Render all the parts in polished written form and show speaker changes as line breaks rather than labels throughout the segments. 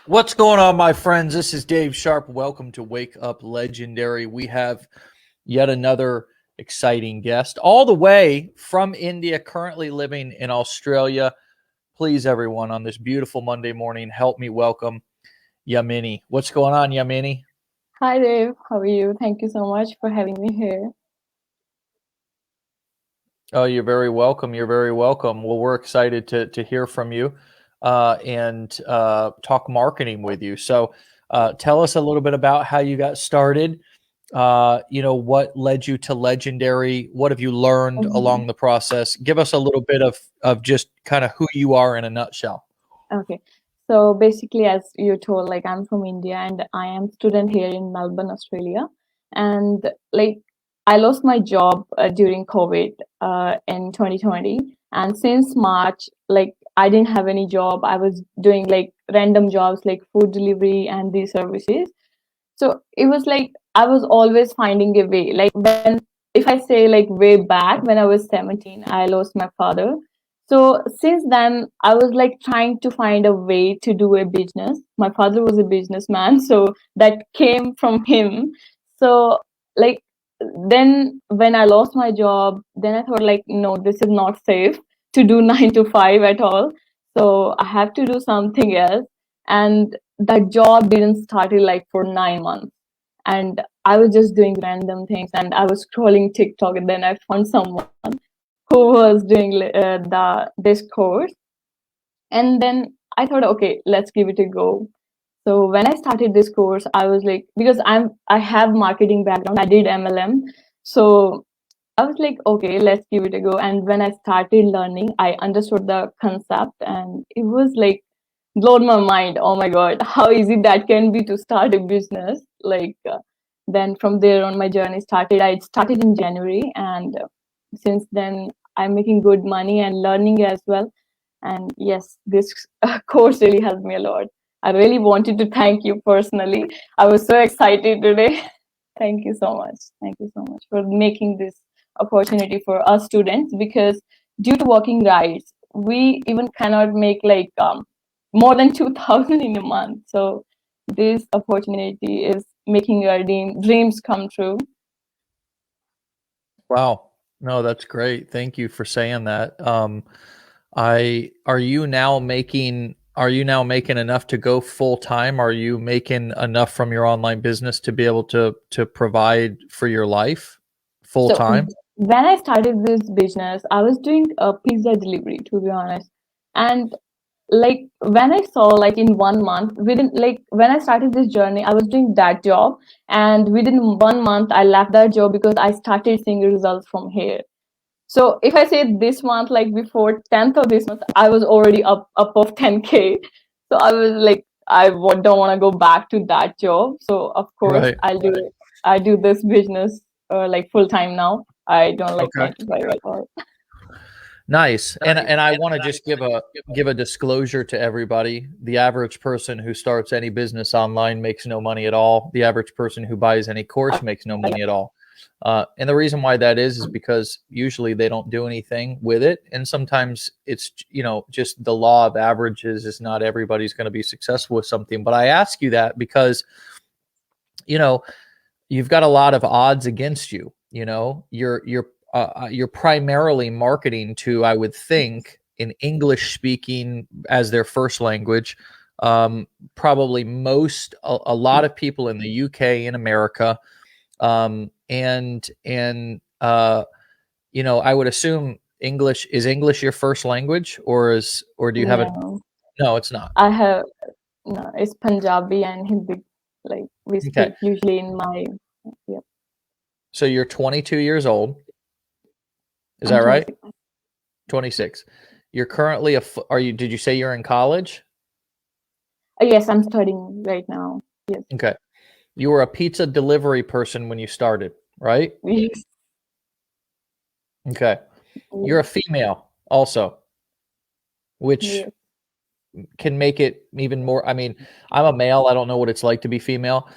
What's going on, my friends? This is Dave Sharpe. Welcome to Wake Up Legendary. We have yet another exciting guest, all the way from India, currently living in Australia. Please, everyone, on this beautiful Monday morning, help me welcome Yamini. What's going on, Yamini?
Hi Dave, how are you? Thank you so much for having me here.
Oh, you're very welcome. You're very welcome. Well, we're excited to hear from you and talk marketing with you. So, tell us a little bit about how you got started. What led you to Legendary? What have you learned
Mhm.
along the process? Give us a little bit of just kind of who you are in a nutshell.
Okay, so basically, as you told, like I'm from India and I am student here in Melbourne, Australia, and like I lost my job during COVID in 2020, and since March, like I didn't have any job. I was doing like random jobs like food delivery and these services. So it was like I was always finding a way. Like when, if I say like way back when I was 17, I lost my father. So since then, I was like trying to find a way to do a business. My father was a businessman, so that came from him. So like then when I lost my job, then I thought like, no, this is not safe to do 9 to 5 at all. So I have to do something else. And that job didn't started like for 9 months, and I was just doing random things, and I was scrolling TikTok, and then I found someone who was doing the this course, and then I thought, okay, let's give it a go. So when I started this course, I was like, because I have marketing background, I did MLM, so I was like, okay, let's give it a go. And when I started learning, I understood the concept, and it was like blown my mind. Oh my God, how easy that can be to start a business. Then from there on, my journey started. I started in January, and since then, I'm making good money and learning as well. And yes, this course really helped me a lot. I really wanted to thank you personally. I was so excited today. Thank you so much. Thank you so much for making this opportunity for us students, because due to working rights, we even cannot make like more than 2,000 in a month. So this opportunity is making our dreams come true.
Wow. No, that's great. Thank you for saying that. I are you now making enough to go full time? Are you making enough from your online business to be able to provide for your life full
So
time?
when I started this business, I was doing a pizza delivery, to be honest. And like when I saw like in 1 month, within like when I started this journey, I was doing that job, and within 1 month I left that job because I started seeing results from here. So if I say this month, like before 10th of this month, I was already up of 10K. So I was like, don't want to go back to that job. So of course
Right.
I do this business like full time now. I don't like
Okay.
9 to 5 at all.
Nice. And I want to just give a disclosure to everybody. The average person who starts any business online makes no money at all. The average person who buys any course makes no money at all. And the reason why that is because usually they don't do anything with it. And sometimes it's, just the law of averages is not everybody's going to be successful with something. But I ask you that because, you know, you've got a lot of odds against you. You're primarily marketing to, I would think, in English speaking as their first language. Probably a lot of people in the UK, in America, I would assume English your first language, or do you have a
No,
no, it's not.
I have no. It's Punjabi and Hindi. Like we
Okay.
speak usually in my. Yeah,
So you're 22 years old. Is
I'm
that right?
26.
26. You're currently did you say you're in college?
Yes, I'm studying right now. Yes.
Okay. You were a pizza delivery person when you started, right?
Yes.
Okay. You're a
Yes.
female also, which
Yes.
can make it even more. I mean, I'm a male. I don't know what it's like to be female,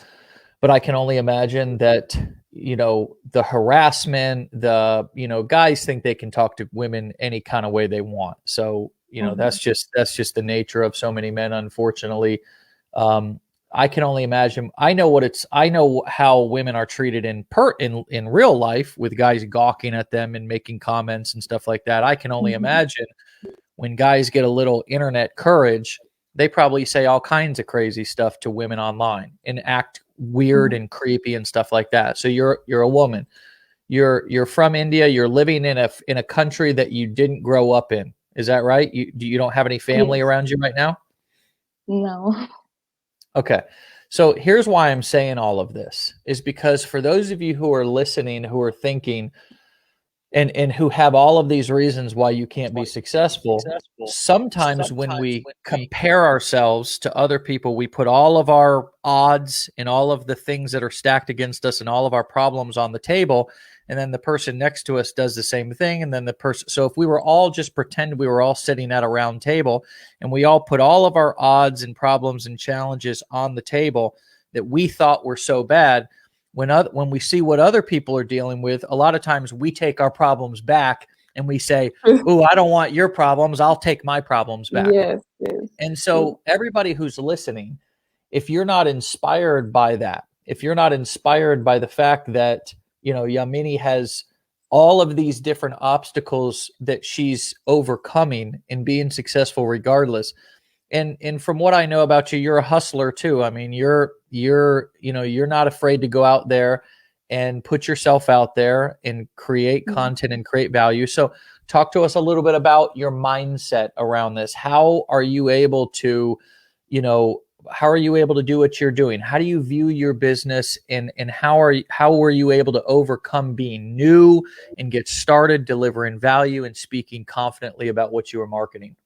but I can only imagine that, the harassment, guys think they can talk to women any kind of way they want. So,
Mhm.
that's just the nature of so many men, unfortunately. I can only imagine. I know how women are treated in real life, with guys gawking at them and making comments and stuff like that. I can only imagine when guys get a little internet courage, they probably say all kinds of crazy stuff to women online and act weird and creepy and stuff like that. So you're a woman. You're from India. You're living in a country that you didn't grow up in. Is that right? You don't have any family around you right now?
No.
Okay. So here's why I'm saying all of this, is because for those of you who are listening, who are thinking and who have all of these reasons why you can't be successful, sometimes when we compare ourselves to other people, we put all of our odds and all of the things that are stacked against us and all of our problems on the table. And then the person next to us does the same thing. And then the person, so if we were all just pretend we were all sitting at a round table and we all put all of our odds and problems and challenges on the table that we thought were so bad, when we see what other people are dealing with, a lot of times we take our problems back and we say, "Oh, I don't want your problems. I'll take my problems back."
Yes.
And so everybody who's listening, if you're not inspired by that, if you're not inspired by the fact that, Yamini has all of these different obstacles that she's overcoming and being successful regardless. And from what I know about you, you're a hustler too. I mean, you're not afraid to go out there and put yourself out there and create content and create value. So talk to us a little bit about your mindset around this. How are you able to, how are you able to do what you're doing? How do you view your business, and how were you able to overcome being new and get started delivering value and speaking confidently about what you were marketing?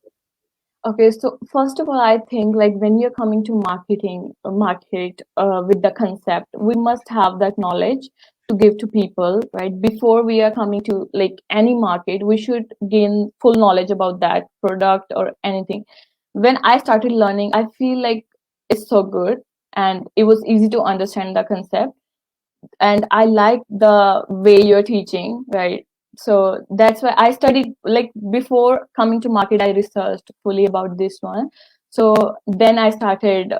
Okay, so first of all, I think like when you're coming to market with the concept, we must have that knowledge to give to people, right? Before we are coming to like any market, we should gain full knowledge about that product or anything. When I started learning, I feel like it's so good and it was easy to understand the concept. And I like the way you're teaching, right? So that's why I studied, like before coming to market, I researched fully about this one. So then I started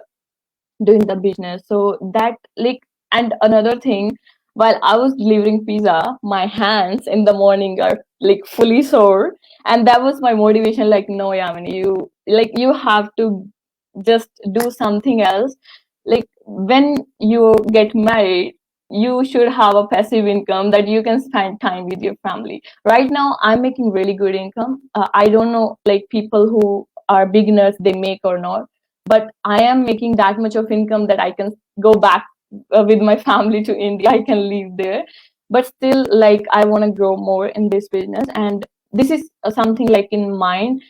doing the business. So that like, and another thing, while I was delivering pizza, my hands in the morning are like fully sore. And that was my motivation. Like, no, Yamini, you have to just do something else. Like when you get married, you should have a passive income that you can spend time with your family. Right now, I'm making really good income. I don't know, like people who are beginners, they make or not, but I am making that much of income that I can go back with my family to India. I can live there, but still, like I want to grow more in this business, and this is something like in mind.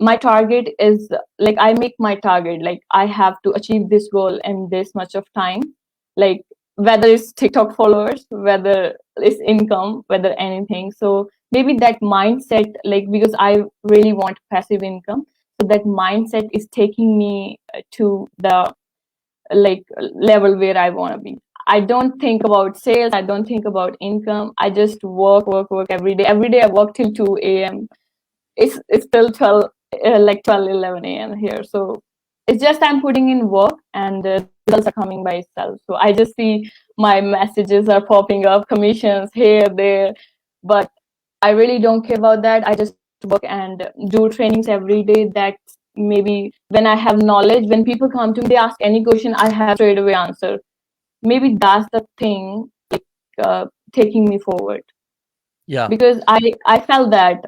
My target is like I make my target like I have to achieve this goal in this much of time, like whether it's TikTok followers, whether it's income, whether anything. So maybe that mindset, like because I really want passive income, so that mindset is taking me to the like level where I want to be. I don't think about sales, I don't think about income. I just work every day. Every day I work till 2 a.m. It's still 12 like 12 11 a.m. here. So it's just I'm putting in work and the results are coming by itself. So I just see my messages are popping up, commissions here, there, but I really don't care about that. I just work and do trainings every day. That maybe when I have knowledge, when people come to me, they ask any question, I have straight away answer. Maybe that's the thing like taking me forward.
Yeah.
Because I felt that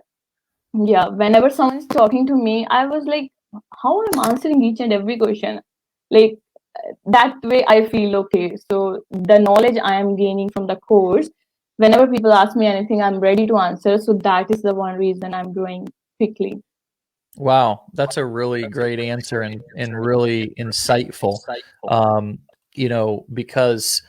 yeah, whenever someone's talking to me, I was like, how I'm answering each and every question. Like that way I feel okay. So the knowledge I am gaining from the course, whenever people ask me anything, I'm ready to answer. So that is the one reason I'm growing quickly.
Wow, that's a really great answer and really insightful. Because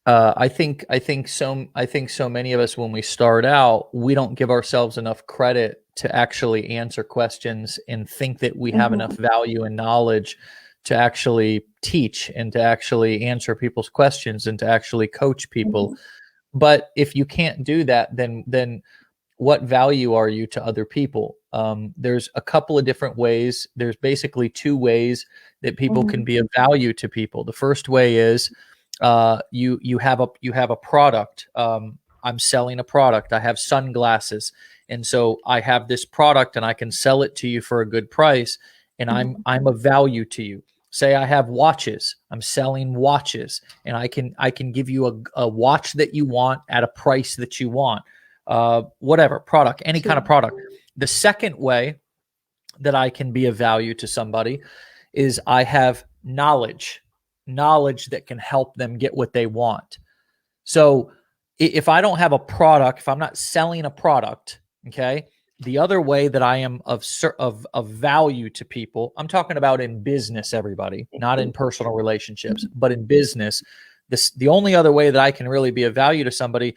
I think so many of us when we start out, we don't give ourselves enough credit to actually answer questions and think that we have enough value and knowledge to actually teach and to actually answer people's questions and to actually coach people. But if you can't do that, then what value are you to other people? There's a couple of different ways. There's basically two ways that people can be of value to people. The first way is you have a product. I'm selling a product. I have sunglasses, and so I have this product, and I can sell it to you for a good price, and I'm of value to you. Say I have watches. I'm selling watches, and I can give you a watch that you want at a price that you want. Whatever product, any kind of product. The second way that I can be of value to somebody is I have knowledge that can help them get what they want. So if I don't have a product, if I'm not selling a product, okay, the other way that I am of value to people, I'm talking about in business, everybody, not in personal relationships, but in business. The only other way that I can really be of value to somebody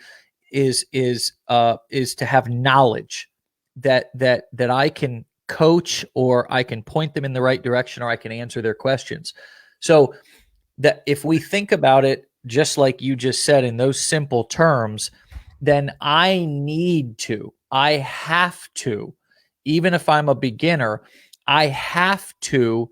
is to have knowledge that I can coach, or I can point them in the right direction, or I can answer their questions. So that if we think about it, just like you just said, in those simple terms, then I have to, even if I'm a beginner, I have to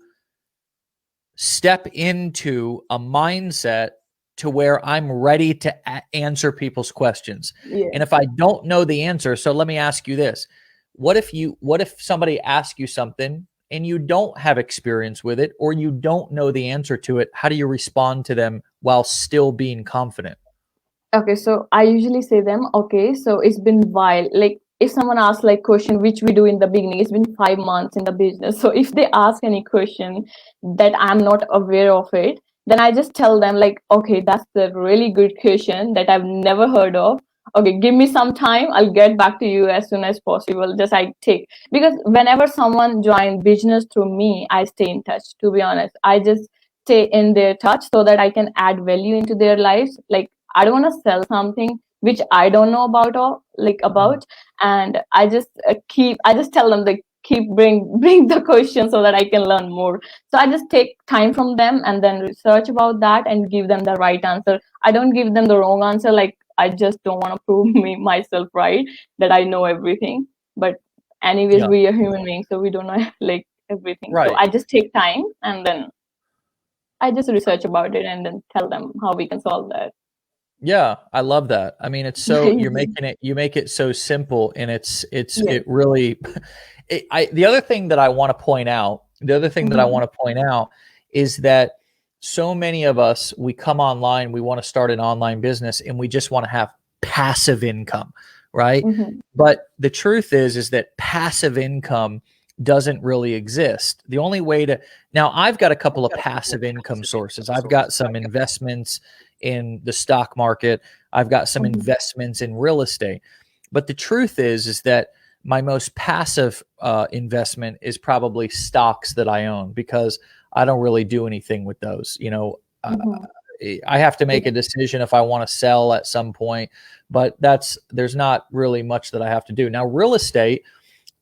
step into a mindset to where I'm ready to answer people's questions. Yeah. And if I don't know the answer, so let me ask you this. What if somebody asks you something and you don't have experience with it, or you don't know the answer to it? How do you respond to them while still being confident?
Okay, so I usually say them, okay, so it's been a while. Like if someone asks like question, which we do in the beginning, it's been 5 months in the business. So if they ask any question that I'm not aware of it, then I just tell them like, okay, that's a really good question that I've never heard of. Okay, give me some time. I'll get back to you as soon as possible. Because whenever someone joins business through me, I stay in touch, to be honest. I just stay in their touch so that I can add value into their lives. Like I don't want to sell something which I don't know about, and I just tell them like bring the question so that I can learn more. So I just take time from them and then research about that and give them the right answer. I don't give them the wrong answer. Like I just don't want to prove myself right that I know everything. But anyways, we are human beings, so we don't know like everything. Right. So I just take time and then I just research about it and then tell them how we can solve that.
Yeah, I love that. I mean, it's so you make it so simple, and it really. The other thing that I want to point out, is that so many of us, we come online, we want to start an online business, and we just want to have passive income, right? But the truth is that passive income doesn't really exist. The only way to, now I've got a couple of passive income sources. I've got some investments in the stock market. I've got some investments in real estate. But the truth is that my most passive investment is probably stocks that I own, because I don't really do anything with those. You know, I have to make a decision if I want to sell at some point, but there's not really much that I have to do. Now, real estate,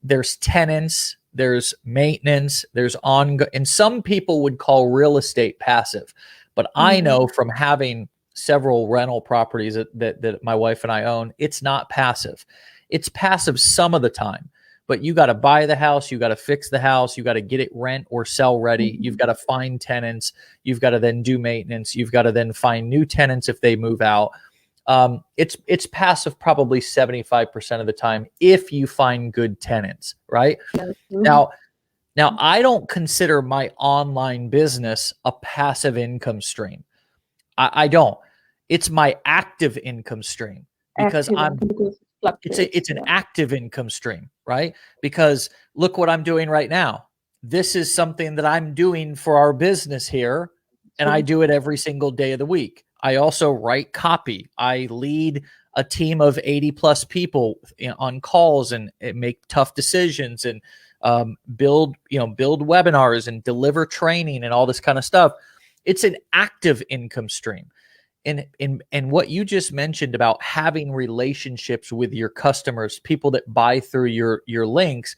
there's tenants, there's maintenance, there's and some people would call real estate passive. But I know from having several rental properties that my wife and I own, it's not passive. It's passive some of the time, but you got to buy the house, you got to fix the house, you got to get it rent or sell ready. You've got to find tenants. You've got to then do maintenance. You've got to then find new tenants if they move out. It's passive probably 75% of the time if you find good tenants, right? Now, I don't consider my online business a passive income stream. I don't. It's my active income stream, because it's an active income stream, right? Because look what I'm doing right now. This is something that I'm doing for our business here, and I do it every single day of the week. I also write copy. I lead a team of 80 plus people on calls and make tough decisions and build webinars and deliver training and all this kind of stuff. It's an active income stream. And what you just mentioned about having relationships with your customers, people that buy through your links,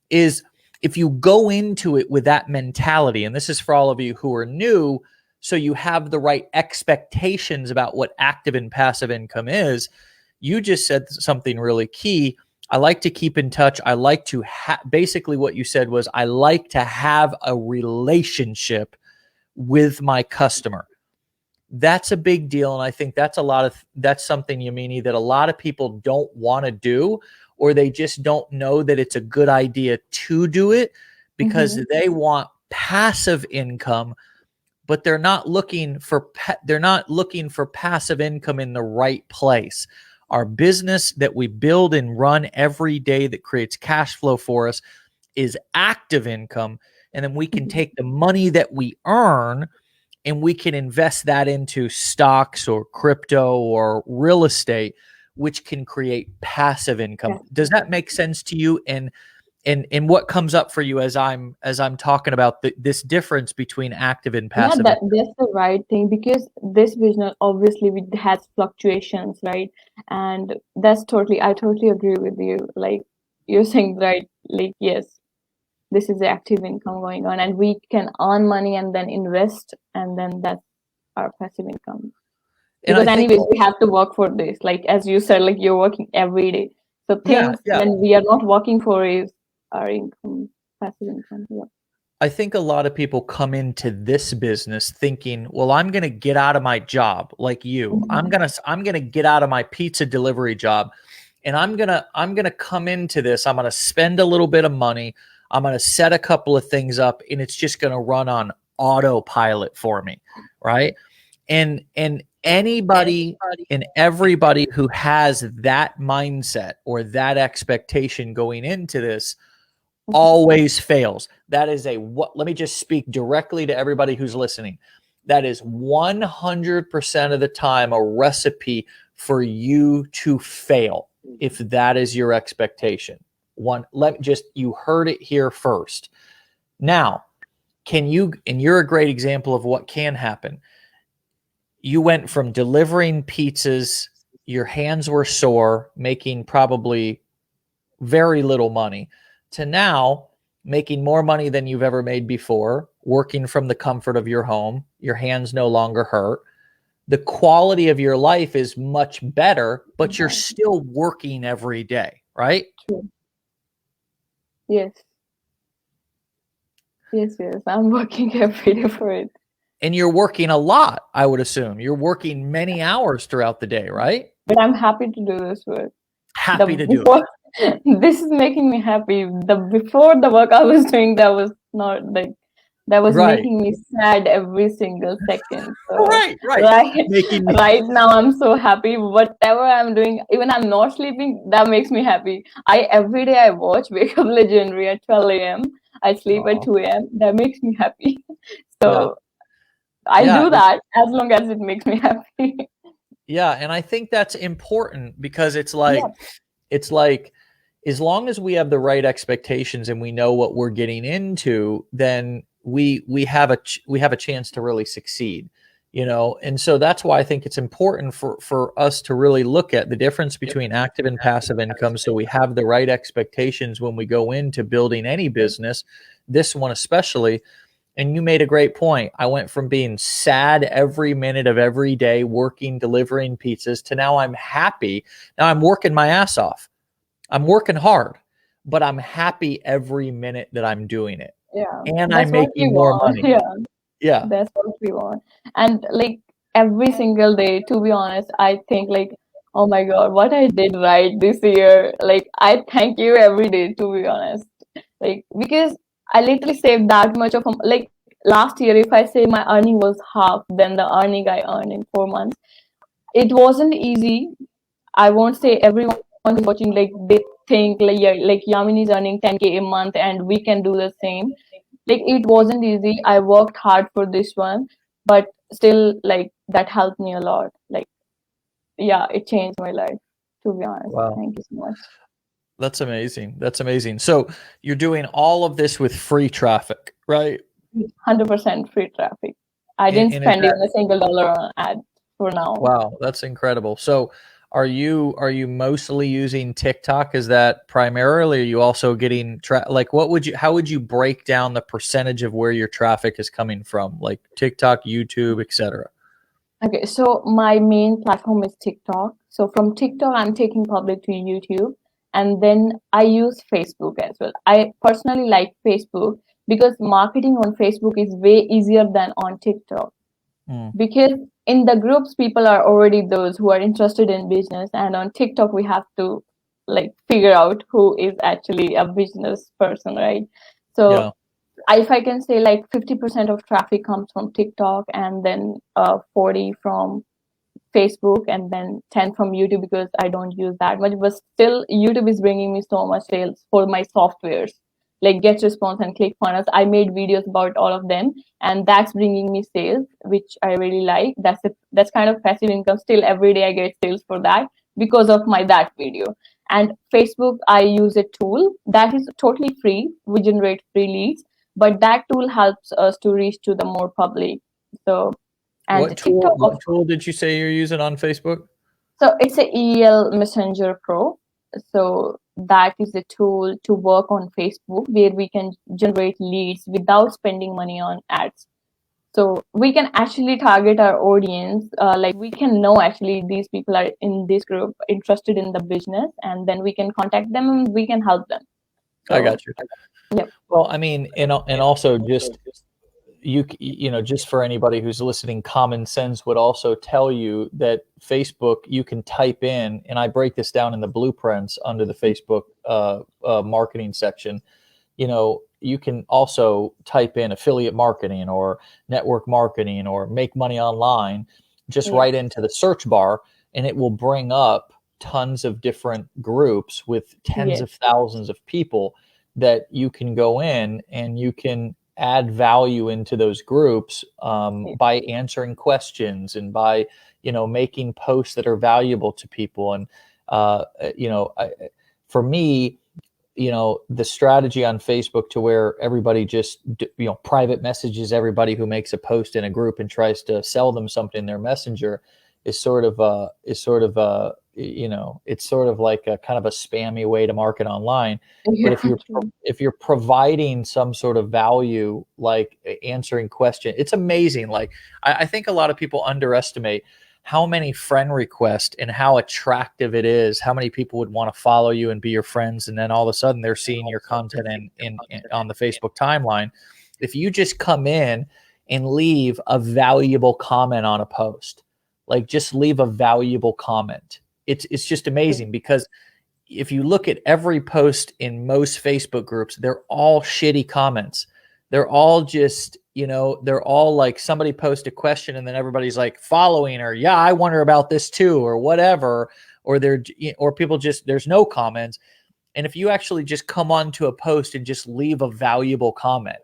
is if you go into it with that mentality, and this is for all of you who are new, so you have the right expectations about what active and passive income is. You just said something really key. I like to keep in touch. I like to basically what you said was I like to have a relationship with my customer. That's a big deal. And I think that's something, Yamini, that a lot of people don't want to do, or they just don't know that it's a good idea to do it because they want passive income, but they're not looking for passive income in the right place. Our business that we build and run every day that creates cash flow for us is active income. And then we can take the money that we earn and we can invest that into stocks or crypto or real estate, which can create passive income. Does that make sense to you? And what comes up for you as I'm talking about this difference between active and passive?
Yeah, that's the right thing, because this business obviously has fluctuations, right? And I totally agree with you. Like you're saying, right? Like, yes, this is the active income going on, and we can earn money and then invest, and then that's our passive income. Because anyways, we have to work for this. Like as you said, like you're working every day. So things when we are not working for is our income, passive income. Yeah.
I think a lot of people come into this business thinking, well, I'm going to get out of my job like you. I'm going to get out of my pizza delivery job, and I'm going to come into this. I'm going to spend a little bit of money. I'm going to set a couple of things up, and it's just going to run on autopilot for me, right? And anybody and everybody who has that mindset or that expectation going into this always fails. That is let me just speak directly to everybody who's listening. That is 100% of the time a recipe for you to fail if that is your expectation. You heard it here first. Now, and you're a great example of what can happen. You went from delivering pizzas, your hands were sore, making probably very little money, to now making more money than you've ever made before, working from the comfort of your home. Your hands no longer hurt. The quality of your life is much better, but you're still working every day, right?
True. Yes. Yes, I'm working every day for it.
And you're working a lot, I would assume. You're working many hours throughout the day, right?
But I'm happy to do this work.
Happy to do it.
This is making me happy. Before the work I was doing, that was not like, that was making me sad every single second. So, right now I'm so happy. Whatever I'm doing, even I'm not sleeping, that makes me happy. Every day I watch Wake Up Legendary at 12 a.m. I sleep at 2 a.m. That makes me happy. So I do that as long as it makes me happy.
Yeah, and I think that's important because it's like as long as we have the right expectations and we know what we're getting into, then we have a chance to really succeed, you know. And so that's why I think it's important for us to really look at the difference between active and passive income, so we have the right expectations when we go into building any business, this one especially. And you made a great point. I went from being sad every minute of every day, working, delivering pizzas, to now I'm happy. Now I'm working my ass off. I'm working hard, but I'm happy every minute that I'm doing it.
Yeah.
And I'm making more money. Yeah.
That's what we want. And like every single day, to be honest, I think like, oh my God, what I did right this year. Like I thank you every day, to be honest. Like, because I literally saved that much of, like last year, if I say my earning was half than the earning I earned in 4 months, it wasn't easy. I won't say everyone who's watching, like they think like, yeah, like Yamini is earning 10K a month and we can do the same. Like it wasn't easy. I worked hard for this one, but still like that helped me a lot. Like, yeah, it changed my life, to be honest. Wow. Thank you so much.
That's amazing. That's amazing. So you're doing all of this with free traffic, right?
100% free traffic. I didn't spend even a single dollar on ad for now.
Wow, that's incredible. So are you mostly using TikTok? Is that primarily, or are you also getting like how would you break down the percentage of where your traffic is coming from, like TikTok, YouTube, etc.?
Okay, so my main platform is TikTok. So from TikTok, I'm taking public to YouTube, and then I use Facebook as well. I personally like Facebook because marketing on Facebook is way easier than on TikTok. Because in the groups, people are already those who are interested in business, and on TikTok we have to like figure out who is actually a business person, right? So if I can say, like 50% of traffic comes from TikTok, and then 40 from Facebook, and then 10 from YouTube, because I don't use that much. But still, YouTube is bringing me so much sales for my softwares like GetResponse and ClickFunnels. I made videos about all of them, and that's bringing me sales, which I really like. That's kind of passive income. Still, every day I get sales for that because of that video. And Facebook, I use a tool that is totally free. We generate free leads, but that tool helps us to reach to the more public. So, and
what tool did you say you're using on Facebook?
So it's a EL Messenger Pro. So that is a tool to work on Facebook where we can generate leads without spending money on ads. So we can actually target our audience. Like we can know actually these people are in this group interested in the business, and then we can contact them and we can help them. So,
I got you.
Yeah.
Well, I mean, and also just you know, just for anybody who's listening, common sense would also tell you that Facebook, you can type in, and I break this down in the blueprints under the Facebook marketing section. You know, you can also type in affiliate marketing or network marketing or make money online, just right into the search bar, and it will bring up tons of different groups with tens of thousands of people that you can go in and you can add value into those groups by answering questions and by, you know, making posts that are valuable to people. And, you know, for me, you know, the strategy on Facebook to where everybody just, you know, private messages everybody who makes a post in a group and tries to sell them something in their messenger is sort of you know, it's sort of like a kind of a spammy way to market online. But if you're providing some sort of value, like answering questions, it's amazing. Like I think a lot of people underestimate how many friend requests and how attractive it is, how many people would want to follow you and be your friends, and then all of a sudden they're seeing your content in on the Facebook timeline. If you just come in and leave a valuable comment on a post, like just leave a valuable comment, it's just amazing. Because if you look at every post in most Facebook groups, they're all shitty comments. They're all just, you know, they're all like somebody post a question and then everybody's like following, or yeah, I wonder about this too, or whatever, or people just, there's no comments. And if you actually just come onto a post and just leave a valuable comment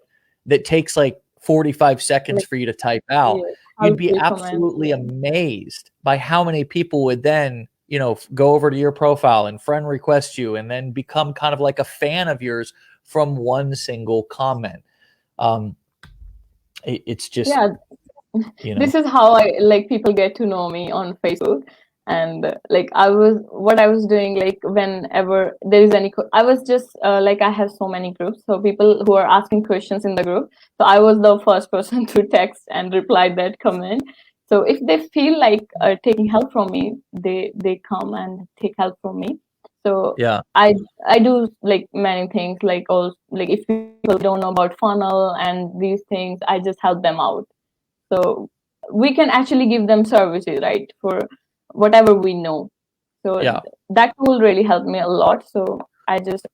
that takes like 45 seconds for you to type out, you'd be absolutely amazed by how many people would then, you know, go over to your profile and friend request you and then become kind of like a fan of yours from one single comment. It's just, you know,
this is how people get to know me on Facebook. And like what I was doing, like whenever there is any, I was just like, I have so many groups, so people who are asking questions in the group, so I was the first person to text and reply that comment. So if they feel like taking help from me, they come and take help from me. So
yeah,
I do like many things, like also, like if people don't know about funnel and these things, I just help them out. So we can actually give them services, right, for whatever we know. So that tool really helped me a lot. So I just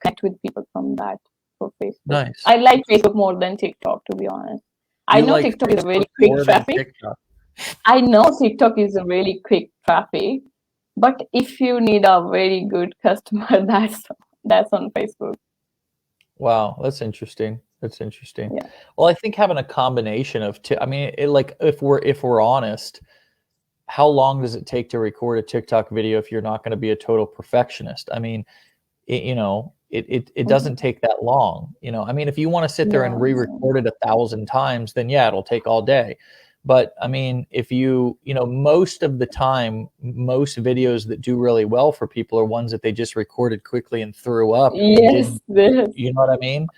connect with people from that for Facebook.
Nice.
I like Facebook more than TikTok, to be honest. I know TikTok is a very quick traffic. I know TikTok is a really quick traffic, but if you need a very good customer, that's on Facebook.
Wow, that's interesting. That's interesting.
Yeah.
Well, I think having a combination of I mean, like if we're honest, how long does it take to record a TikTok video if you're not going to be a total perfectionist? I mean, you know, it doesn't take that long. You know, I mean, if you want to sit there and re-record it 1,000 times, then yeah, it'll take all day. But I mean, if you know, most of the time, most videos that do really well for people are ones that they just recorded quickly and threw up.
Yes.
You know what I mean?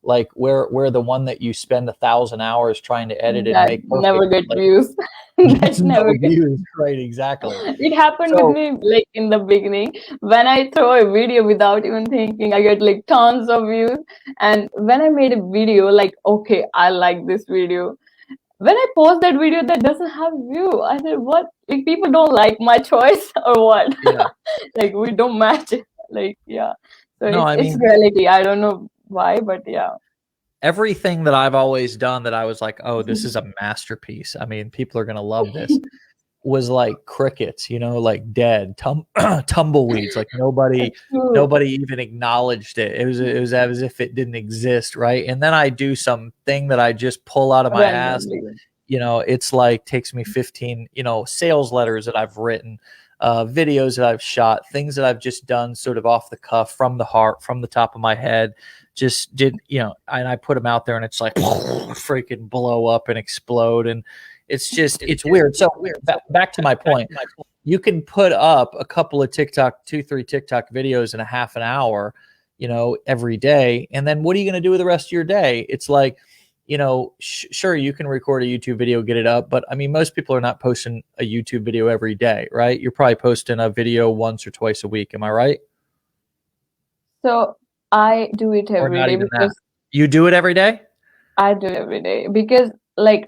like where the one that you spend 1,000 hours trying to edit and
That
make
never
perfect,
get
like
views.
gets
That never
no
get.
views, right? Exactly.
It happened with
So
me like in the beginning. When I throw a video without even thinking, I get like tons of views. And when I made a video, like, okay, I like this video. When I post that video that doesn't have view, I said, what? Like people don't like my choice or what?
yeah,
Like we don't match it. Like, yeah. So
no, I
it's
mean,
reality. I don't know why, but yeah.
everything that I've always done that I was like, oh, this is a masterpiece. I mean, people are gonna love this. Was like crickets, like dead, tumbleweeds. Like nobody,
It's true.
nobody even acknowledged it. It was as if it didn't exist, right? And then I do something that I just pull out of my ass.
Randomly.
It's like takes me 15, sales letters that I've written, videos that I've shot, things that I've just done sort of off the cuff, from the heart, from the top of my head. Just did, and I put them out there, and it's like freaking blow up and explode. And it's weird. So back to my point, you can put up a couple of TikTok, 2, 3 TikTok videos in a half an hour, every day. And then what are you going to do with the rest of your day? It's like, sure, you can record a YouTube video, get it up, but I mean, most people are not posting a YouTube video every day, right? You're probably posting a video once or twice a week. Am I right?
So I do it
Or
every
not
day
even that?
because
You do it every day?
I do it every day because like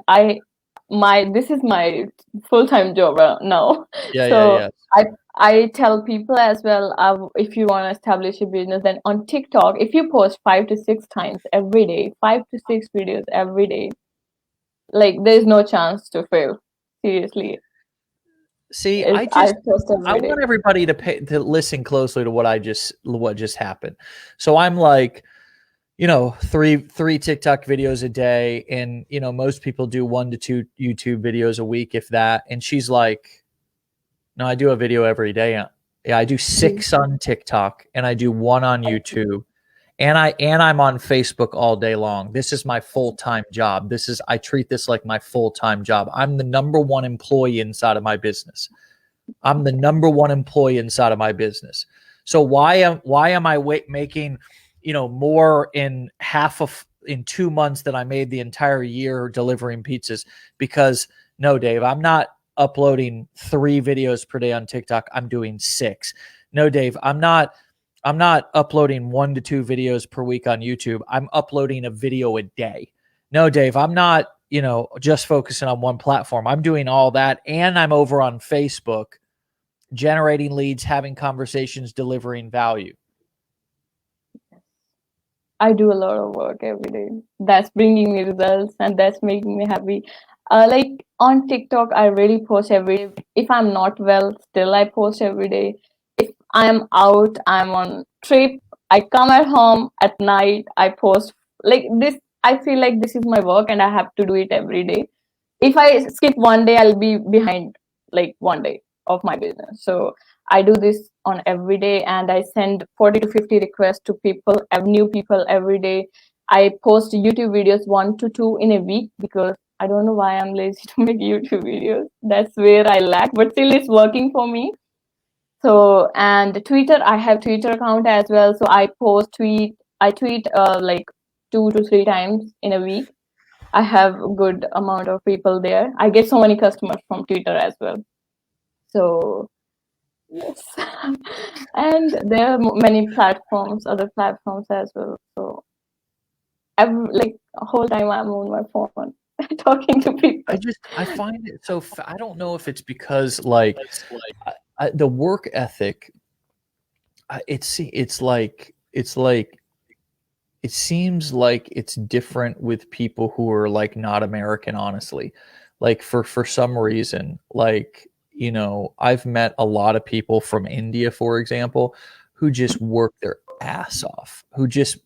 this is my full-time job now.
Yeah, yeah,
So
yeah.
I tell people as well, if you want to establish a business, then on TikTok, if you post 5 to 6 times every day, 5 to 6 videos every day, like there's no chance to fail. Seriously,
See,
if I post
I
every day.
want everybody to listen closely to what just happened. So I'm like, three TikTok videos a day, and most people do 1 to 2 YouTube videos a week, if that. And she's like, no, I do a video every day. Yeah, I do 6 on TikTok, and I do 1 on YouTube, and I'm on Facebook all day long. This is my full-time job. I treat this like my full-time job. I'm the number one employee inside of my business. So why am I making, more in 2 months than I made the entire year delivering pizzas? Because no, Dave, I'm not uploading 3 videos per day on TikTok. I'm doing 6. No, Dave, I'm not uploading 1 to 2 videos per week on YouTube. I'm uploading a video a day. No, Dave, I'm not, just focusing on one platform. I'm doing all that, and I'm over on Facebook, generating leads, having conversations, delivering value.
I do a lot of work every day. That's bringing me results and that's making me happy. Like on TikTok, I really post every day. If I'm not well, still I post every day. If I'm out, I'm on trip, I come at home at night, I post like this. I feel like this is my work and I have to do it every day. If I skip one day, I'll be behind like one day of my business. So I do this on every day, and I send 40 to 50 requests to new people every day. I post YouTube videos 1 to 2 in a week because I don't know why I'm lazy to make YouTube videos. That's where I lack, but still it's working for me. So, and Twitter, I have Twitter account as well. So I tweet like 2 to 3 times in a week. I have a good amount of people there. I get so many customers from Twitter as well. So yes, and there are many platforms, other platforms as well. So like a whole time I'm on my phone talking to people.
I find it so, I don't know if it's because like the work ethic, it's like, it seems like it's different with people who are like not American, honestly. Like for some reason, like, I've met a lot of people from India, for example, who just work their ass off, who just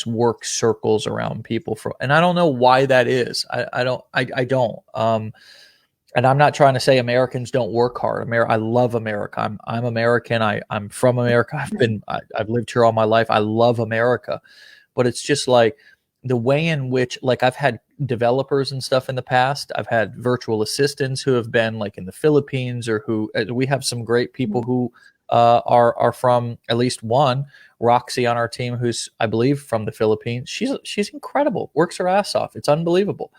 work circles around people and I don't know why that is. I don't. And I'm not trying to say Americans don't work hard. I love America. I'm American. I'm from America. I've lived here all my life. I love America. But it's just like the way in which, like, I've had developers and stuff in the past. I've had virtual assistants who have been like in the Philippines, or we have some great people who are from at least one. Roxy on our team, who's I believe from the Philippines. She's incredible. Works her ass off. It's unbelievable.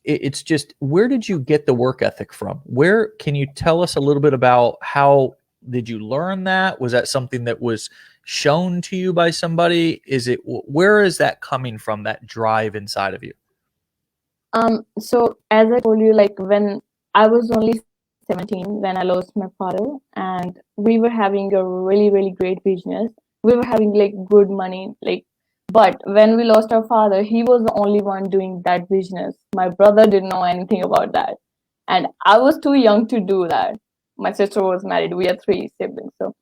It's just, where did you get the work ethic from? Where can you tell us a little bit about how did you learn that? Was that something that was shown to you by somebody? Where is that coming from, that drive inside of you?
So as I told you, like when I was only 17 when I lost my father, and we were having a really, really great business. We were having like good money, like, but when we lost our father, he was the only one doing that business. My brother didn't know anything about that. And I was too young to do that. My sister was married. We had three siblings. So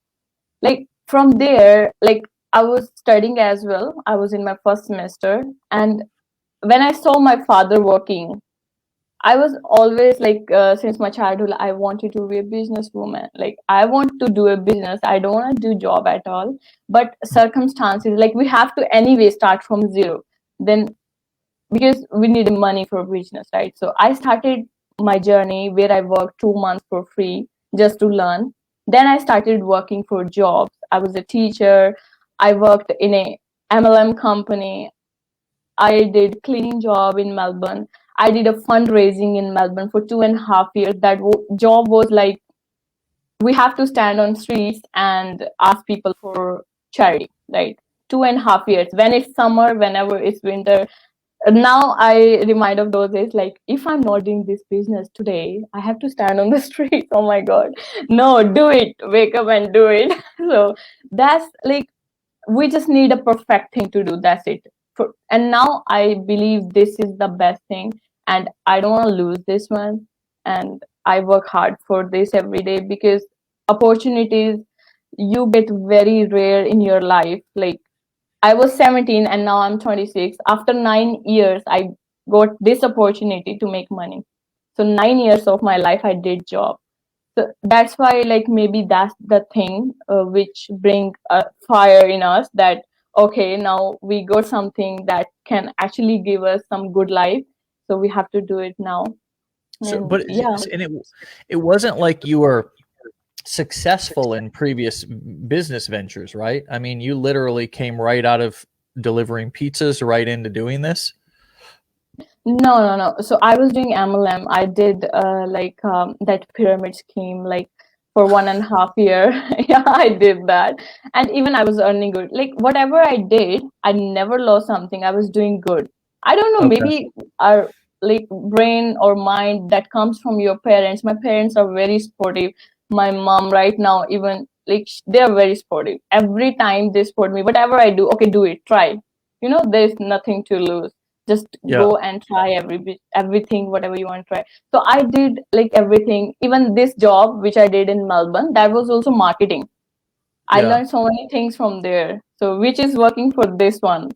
like from there, like I was studying as well. I was in my first semester, and when I saw my father working, I was always like, since my childhood, I wanted to be a businesswoman. Like, I want to do a business. I don't want to do job at all. But circumstances, like we have to anyway start from zero. Then, because we need money for business, right? So I started my journey where I worked 2 months for free just to learn. Then I started working for jobs. I was a teacher. I worked in a MLM company. I did cleaning job in Melbourne. I did a fundraising in Melbourne for 2.5 years. That job was like, we have to stand on streets and ask people for charity, right? 2.5 years. When it's summer, whenever it's winter. Now I remind of those days, like, if I'm not doing this business today, I have to stand on the streets. Oh my God. No, do it. Wake up and do it. So that's like, we just need a perfect thing to do. That's it. And now I believe this is the best thing, and I don't want to lose this one. And I work hard for this every day, because opportunities you get very rare in your life. Like, I was 17 and now I'm 26. After 9 years, I got this opportunity to make money. So 9 years of my life I did job. So that's why, like, maybe that's the thing which bring a fire in us, that okay, now we got something that can actually give us some good life, so we have to do it now.
So,
And yeah.
and it wasn't like you were successful in previous business ventures, right? I mean, you literally came right out of delivering pizzas right into doing this.
No. So I was doing MLM. I did that pyramid scheme like for 1.5 year. Yeah, I did that. And even I was earning good. Like whatever I did, I never lost something. I was doing good. I don't know,
Okay.
maybe our like brain or mind that comes from your parents. My parents are very sportive. My mom right now, even like they're very sportive. Every time they support me, whatever I do, okay, do it, try. There's nothing to lose, just
Yeah.
go and try everything, whatever you want to try. So I did like everything. Even this job which I did in Melbourne, that was also marketing. I
Yeah.
learned so many things from there, so which is working for this one.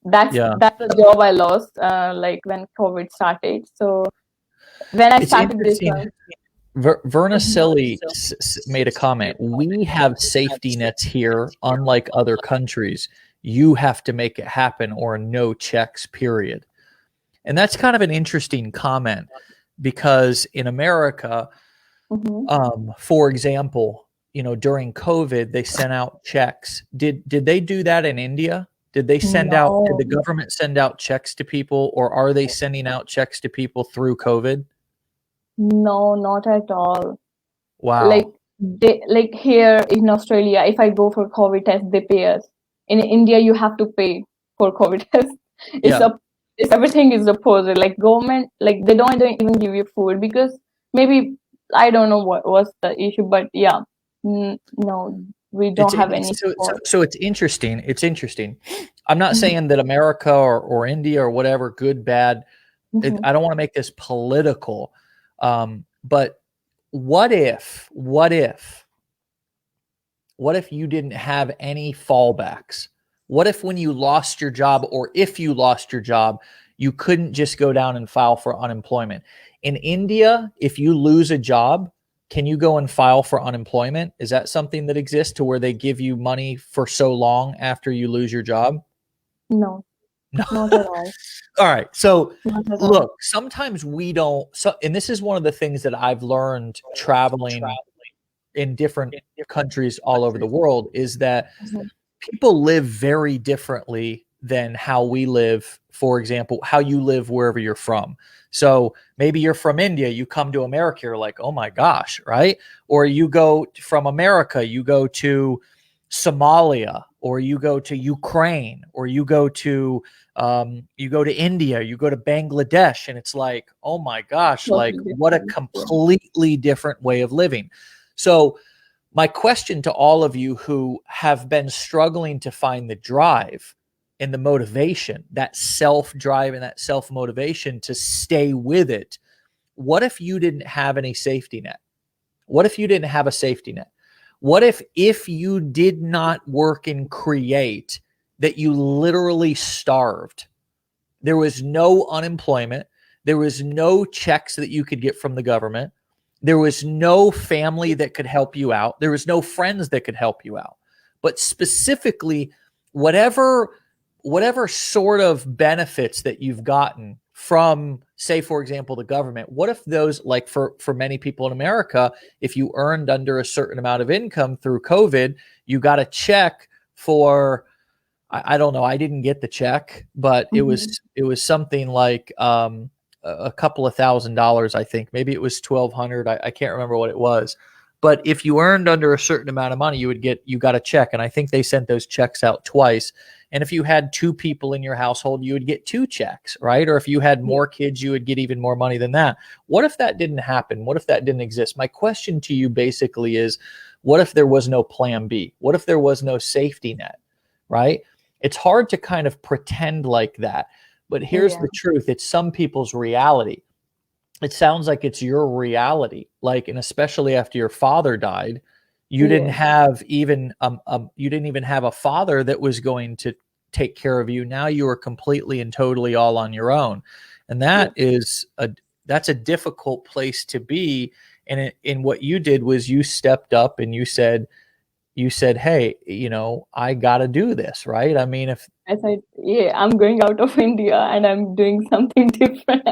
That's
Yeah.
that's the job I lost like when COVID started. So when I
It's
started this
interesting.
one.
Vernacelli made a comment. We have safety nets here, unlike other countries. You have to make it happen, or no checks, period. And that's kind of an interesting comment, because in America, for example, during COVID, they sent out checks. Did they do that in India? Did they send out, did the government send out checks to people, or are they sending out checks to people through COVID?
No, not at all.
Wow.
Like here in Australia, if I go for COVID test, they pay us. In India, you have to pay for COVID test. It's
Yeah.
it's everything is opposite. Like government, like they don't even give you food, because maybe I don't know what was the issue, but yeah, no, we don't have any support.
So it's interesting. It's interesting. I'm not saying that America or India or whatever, good, bad. I don't want to make this political. But what if you didn't have any fallbacks? What if when you lost your job, or if you lost your job, you couldn't just go down and file for unemployment? In India, if you lose a job, can you go and file for unemployment? Is that something that exists, to where they give you money for so long after you lose your job?
No, not at all.
All right. So look, sometimes we don't. So, and this is one of the things that I've learned traveling in different countries all over the world is that
Mhm.
people live very differently than how we live. For example, how you live wherever you're from. So maybe you're from India, you come to America, you're like, oh my gosh, right? Or you go from America, you go to Somalia, or you go to Ukraine, or you go to India, you go to Bangladesh, and it's like, oh my gosh, like
Totally
what a
different. Yeah.
completely different way of living. So my question to all of you who have been struggling to find the drive and the motivation, that self drive and that self motivation to stay with it, what if you didn't have any safety net? What if you didn't have a safety net? What if you did not work and create, that you literally starved? There was no unemployment. There was no checks that you could get from the government. There was no family that could help you out. There was no friends that could help you out. But specifically, whatever sort of benefits that you've gotten from, say, for example, the government, what if those, like for many people in America, if you earned under a certain amount of income through COVID, you got a check for, I don't know, I didn't get the check, but it was something like a couple of $1,000s, I think. Maybe it was 1,200. I can't remember what it was. But if you earned under a certain amount of money, you got a check. And I think they sent those checks out twice. And if you had 2 people in your household, you would get 2 checks, right? Or if you had more kids, you would get even more money than that. What if that didn't happen? What if that didn't exist? My question to you basically is, what if there was no plan B? What if there was no safety net, right? It's hard to kind of pretend like that. But here's the truth. It's some people's reality. It sounds like it's your reality. Like, and especially after your father died, you didn't have even you didn't even have a father that was going to take care of you. Now you are completely and totally all on your own. And that's a difficult place to be. And in what you did was you stepped up and you said, hey, I got to do this, right? I mean, if
I said, yeah, I'm going out of India and I'm doing something different.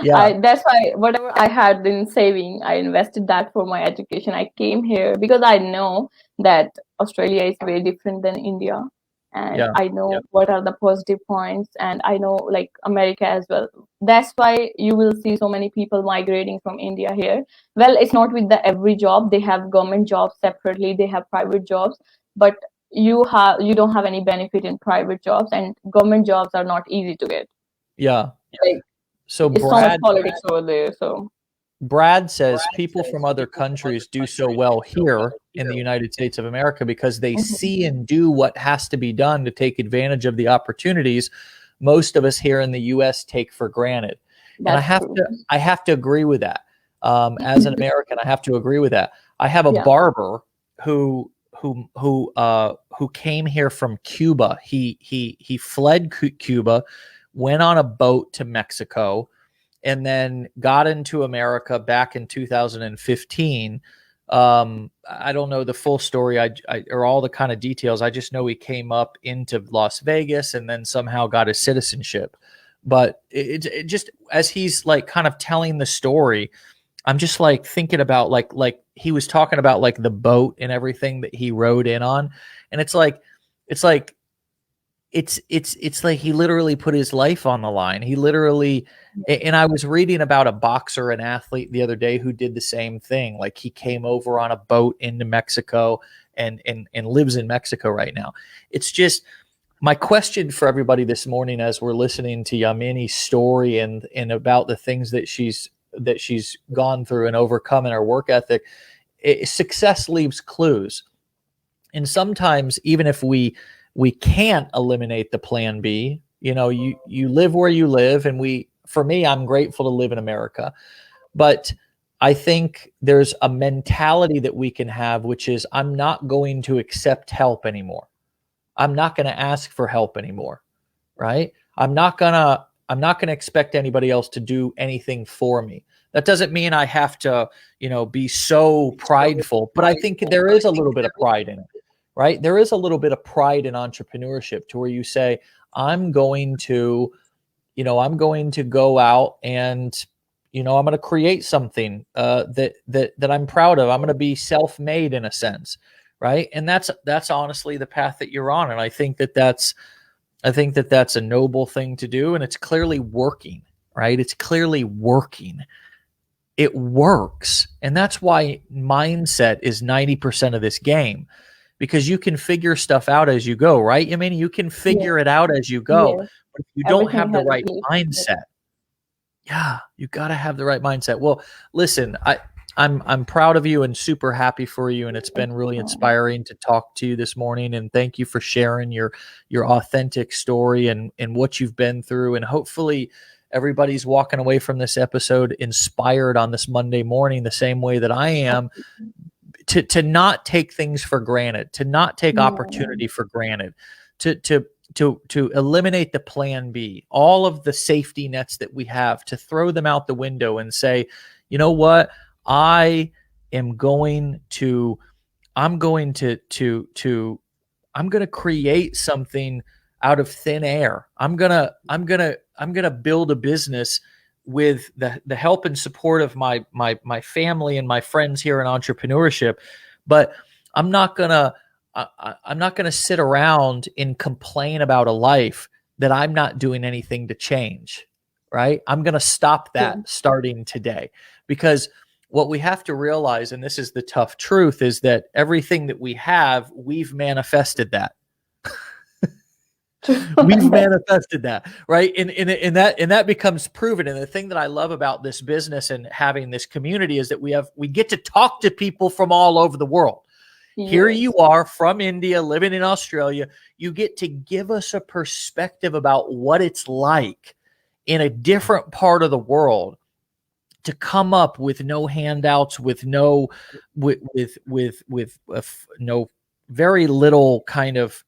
yeah,
That's why whatever I had in saving, I invested that for my education. I came here because I know that Australia is very different than India. And
yeah,
I know what are the positive points, and I know like America as well. That's why you will see so many people migrating from India here. Well, it's not with the every job. They have government jobs separately, they have private jobs, but you don't have any benefit in private jobs, and government jobs are not easy to get.
yeah.
Like
So
it's so much politics over there. So
Brad says people from other countries do so well here in the United States of America because they see and do what has to be done to take advantage of the opportunities most of us here in the US take for granted. And I have to agree with that. As an American, I have to agree with that. I have a barber who came here from Cuba. He fled Cuba, went on a boat to Mexico, and then got into America back in 2015. I don't know the full story or all the kind of details. I just know he came up into Las Vegas and then somehow got his citizenship. But it just, as he's like kind of telling the story, I'm just like thinking about like he was talking about like the boat and everything that he rode in on. And it's like he literally put his life on the line. He literally, and I was reading about a boxer, an athlete the other day who did the same thing. Like he came over on a boat into Mexico and lives in Mexico right now. It's just my question for everybody this morning, as we're listening to Yamini's story and about the things that she's gone through and overcome in her work ethic. Success leaves clues. And sometimes even if we can't eliminate the plan B, you live where you live. And for me, I'm grateful to live in America, but I think there's a mentality that we can have, which is I'm not going to accept help anymore. I'm not going to ask for help anymore. Right. I'm not going to expect anybody else to do anything for me. That doesn't mean I have to, be so prideful, but I think there is a little bit of pride in it. Right? There is a little bit of pride in entrepreneurship to where you say, I'm going to go out and, You know, I'm going to create something that I'm proud of. I'm going to be self-made in a sense, right? And that's honestly the path that you're on. And I think that's a noble thing to do, and it's clearly working, right? It's clearly working. It works. And that's why mindset is 90% of this game, because you can figure stuff out as you go, right? I mean, you can figure it out as you go.
Yes.
But if you don't
Everything
have the
has a
right
solution.
mindset, yeah, you got to have the right mindset. Well, listen, I'm proud of you and super happy for you, and it's been really inspiring to talk to you this morning. And thank you for sharing your authentic story and what you've been through. And hopefully, everybody's walking away from this episode inspired on this Monday morning, the same way that I am, to not take things for granted, to not take opportunity for granted, to eliminate the plan B, all of the safety nets that we have, to throw them out the window and say, you know what, I'm going to create something out of thin air. I'm gonna build a business with the help and support of my family and my friends here in entrepreneurship. But I'm not gonna sit around and complain about a life that I'm not doing anything to change, right? I'm going to stop that starting today, because what we have to realize, and this is the tough truth, is that everything that we have, we've manifested that. We've manifested that, right? And that becomes proven. And the thing that I love about this business and having this community is that we get to talk to people from all over the world. Here you are from India, living in Australia. You get to give us a perspective about what it's like in a different part of the world to come up with no handouts, with no very little kind of,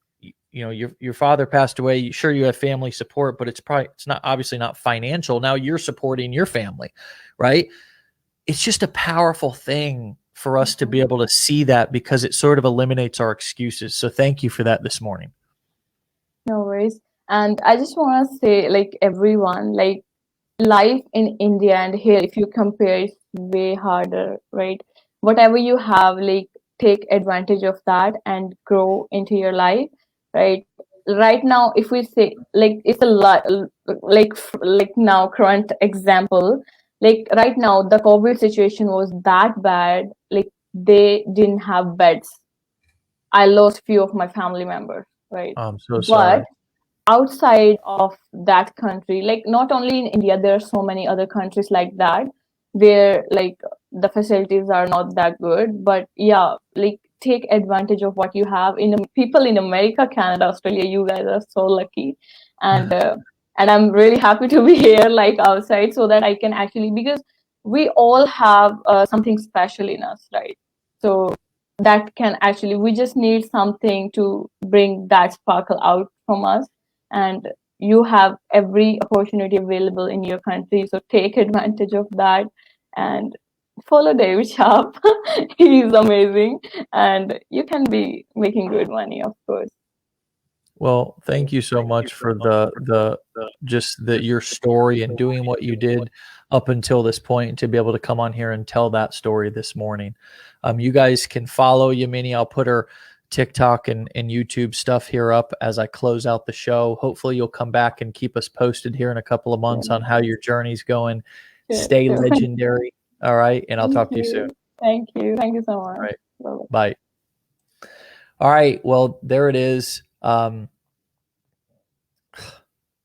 you know, your father passed away. Sure, you have family support, but it's not obviously not financial. Now you're supporting your family, right? It's just a powerful thing for us to be able to see that, because it sort of eliminates our excuses. So thank you for that this morning.
No worries. And I just want to say, like, everyone, like, life in India and here, if you compare, it's way harder, right? Whatever you have, like, take advantage of that and grow into your life, right? Right now, if we say, like, it's a lot, like now, current example, like right now, the COVID situation was that bad, like they didn't have beds. I lost few of my family members, right?
I'm so sorry.
Outside of that country, like not only in India, there are so many other countries like that where like the facilities are not that good, but yeah, like take advantage of what you have. People in America, Canada, Australia, you guys are so lucky, and and I'm really happy to be here, like outside, so that I can actually, because we all have something special in us, right? So that can actually, we just need something to bring that sparkle out from us, and you have every opportunity available in your country, so take advantage of that and follow David Sharpe. He's amazing, and you can be making good money, of course.
Well, thank you so much for your story and doing what you did up until this point, to be able to come on here and tell that story this morning. You guys can follow Yamini. I'll put her TikTok and YouTube stuff here up as I close out the show. Hopefully you'll come back and keep us posted here in a couple of months on how your journey's going. Stay legendary. All right. And I'll talk to you soon.
Thank you. Thank you so much.
All right. Bye. All right. Well, there it is.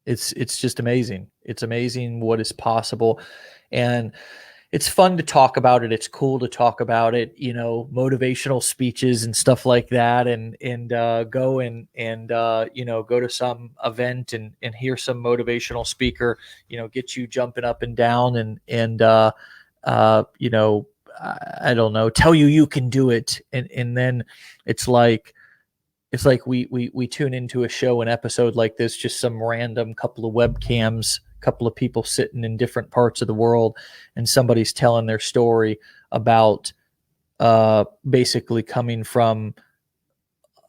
It's just amazing. It's amazing what is possible. And it's fun to talk about it. It's cool to talk about it, you know, motivational speeches and stuff like that, and go go to some event and hear some motivational speaker, you know, get you jumping up and down and you know, I don't know, tell you can do it. And then it's like we tune into a show, an episode like this, just some random couple of webcams, couple of people sitting in different parts of the world, and somebody's telling their story about basically coming from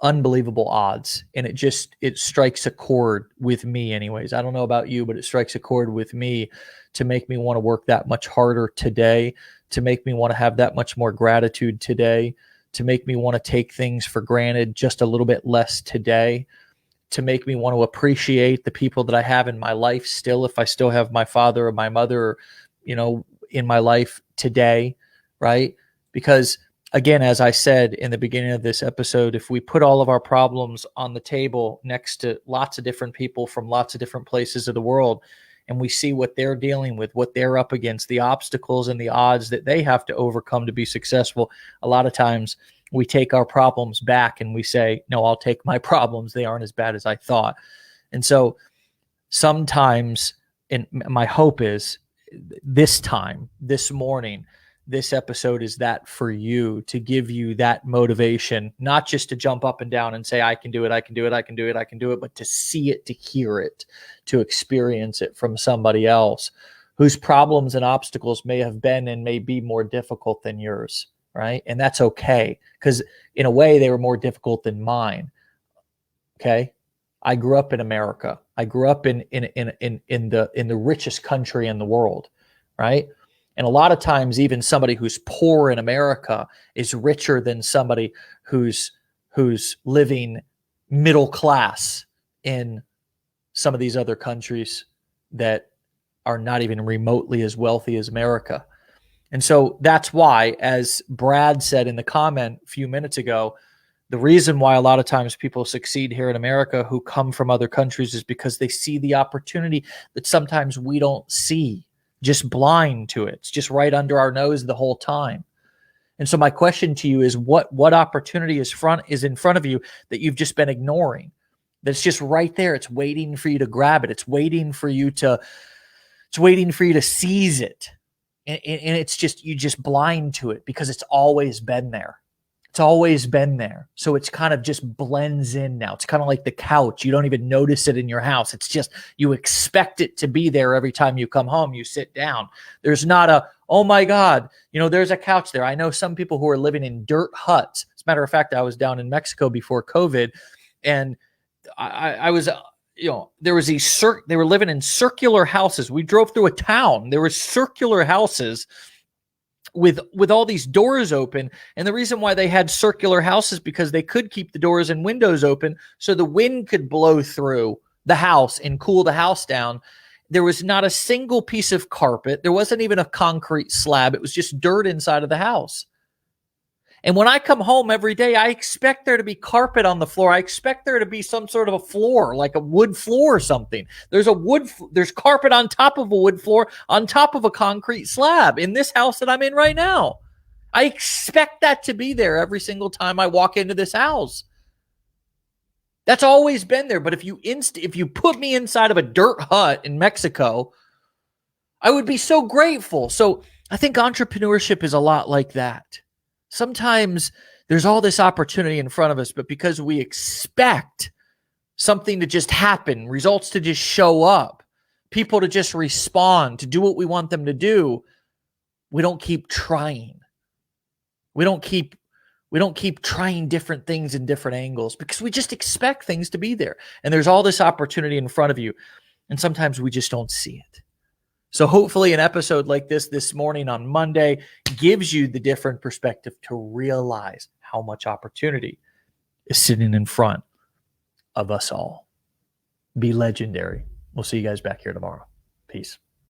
unbelievable odds, and it strikes a chord with me anyways. I don't know about you, but it strikes a chord with me to make me want to work that much harder today, to make me want to have that much more gratitude today, to make me want to take things for granted just a little bit less today, to make me want to appreciate the people that I have in my life still, if I still have my father or my mother, in my life today, right? Because again, as I said in the beginning of this episode, if we put all of our problems on the table next to lots of different people from lots of different places of the world, and we see what they're dealing with, what they're up against, the obstacles and the odds that they have to overcome to be successful, a lot of times we take our problems back and we say, no, I'll take my problems. They aren't as bad as I thought. And so sometimes, and my hope is this morning, this episode is that for you, to give you that motivation, not just to jump up and down and say, I can do it, I can do it, I can do it, I can do it, but to see it, to hear it, to experience it from somebody else whose problems and obstacles may have been and may be more difficult than yours, right? And that's okay, because in a way they were more difficult than mine. Okay. I grew up in America. I grew up in the richest country in the world, right? And a lot of times, even somebody who's poor in America is richer than somebody who's living middle class in some of these other countries that are not even remotely as wealthy as America. And so that's why, as Brad said in the comment a few minutes ago, the reason why a lot of times people succeed here in America who come from other countries is because they see the opportunity that sometimes we don't see, just blind to it. It's just right under our nose the whole time. And so my question to you is, what opportunity is in front of you that you've just been ignoring? That's just right there. It's waiting for you to grab it. It's waiting for you to seize it. And it's just, you just blind to it because it's always been there. It's always been there. So it's kind of just blends in now. It's kind of like the couch. You don't even notice it in your house. It's just, you expect it to be there every time you come home, you sit down. There's not a, oh my God, there's a couch there. I know some people who are living in dirt huts. As a matter of fact, I was down in Mexico before COVID, and I was, there was they were living in circular houses. We drove through a town. There were circular houses with all these doors open. And the reason why they had circular houses because they could keep the doors and windows open so the wind could blow through the house and cool the house down. There was not a single piece of carpet. There wasn't even a concrete slab. It was just dirt inside of the house. And when I come home every day, I expect there to be carpet on the floor. I expect there to be some sort of a floor, like a wood floor or something. There's carpet on top of a wood floor, on top of a concrete slab in this house that I'm in right now. I expect that to be there every single time I walk into this house. That's always been there. But if you put me inside of a dirt hut in Mexico, I would be so grateful. So I think entrepreneurship is a lot like that. Sometimes there's all this opportunity in front of us, but because we expect something to just happen, results to just show up, people to just respond, to do what we want them to do, we don't keep trying. We don't keep trying different things in different angles because we just expect things to be there. And there's all this opportunity in front of you, and sometimes we just don't see it. So hopefully an episode like this morning on Monday gives you the different perspective to realize how much opportunity is sitting in front of us all. Be legendary. We'll see you guys back here tomorrow. Peace.